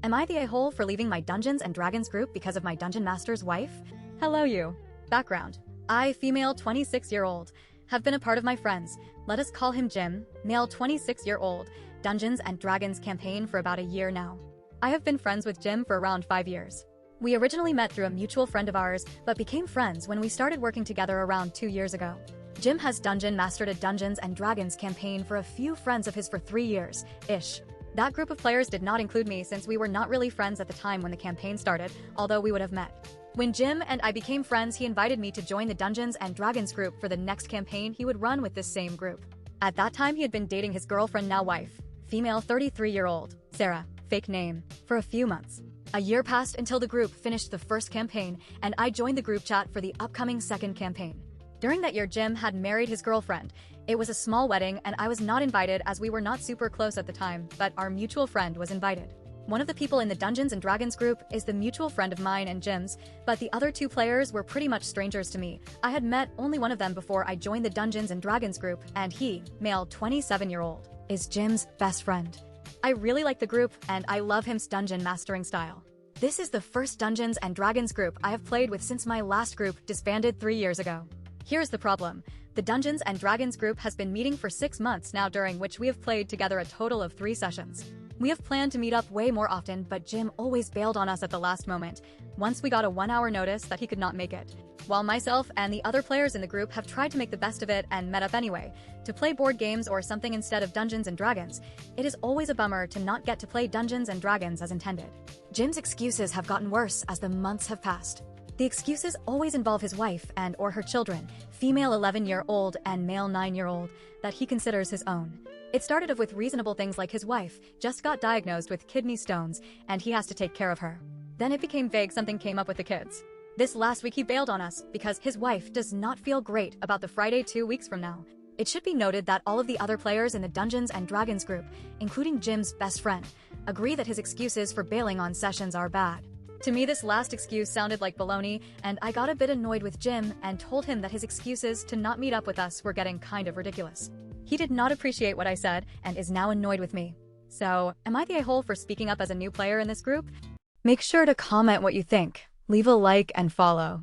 Am I the a-hole for leaving my Dungeons and Dragons group because of my Dungeon Master's wife? Hello you. Background. I, female 26-year-old, have been a part of my friends, let us call him Jim, male 26-year-old, Dungeons and Dragons campaign for about a year now. I have been friends with Jim for around 5 years. We originally met through a mutual friend of ours, but became friends when we started working together around 2 years ago. Jim has dungeon mastered a Dungeons and Dragons campaign for a few friends of his for 3 years-ish. That group of players did not include me since we were not really friends at the time when the campaign started, although we would have met. When Jim and I became friends, he invited me to join the Dungeons and Dragons group for the next campaign he would run with this same group. At that time, he had been dating his girlfriend, now wife, female 33-year-old, Sarah, fake name, for a few months. A year passed until the group finished the first campaign, and I joined the group chat for the upcoming second campaign. During that year, Jim had married his girlfriend. It was a small wedding, and I was not invited as we were not super close at the time, but our mutual friend was invited. One of the people in the Dungeons and Dragons group is the mutual friend of mine and Jim's, but the other two players were pretty much strangers to me. I had met only one of them before I joined the Dungeons and Dragons group, and he, male 27-year-old, is Jim's best friend. I really like the group, and I love his dungeon mastering style. This is the first Dungeons and Dragons group I have played with since my last group disbanded 3 years ago. Here's the problem. The Dungeons and Dragons group has been meeting for 6 months now, during which we have played together a total of 3 sessions. We have planned to meet up way more often, but Jim always bailed on us at the last moment, once we got a 1-hour notice that he could not make it. While myself and the other players in the group have tried to make the best of it and met up anyway, to play board games or something instead of Dungeons and Dragons, it is always a bummer to not get to play Dungeons and Dragons as intended. Jim's excuses have gotten worse as the months have passed. The excuses always involve his wife and or her children, female 11-year-old and male 9-year-old, that he considers his own. It started off with reasonable things like his wife just got diagnosed with kidney stones and he has to take care of her. Then it became vague something came up with the kids. This last week he bailed on us because his wife does not feel great about the Friday 2 weeks from now. It should be noted that all of the other players in the Dungeons and Dragons group, including Jim's best friend, agree that his excuses for bailing on sessions are bad. To me, this last excuse sounded like baloney, and I got a bit annoyed with Jim and told him that his excuses to not meet up with us were getting kind of ridiculous. He did not appreciate what I said and is now annoyed with me. So, am I the a-hole for speaking up as a new player in this group? Make sure to comment what you think, leave a like and follow.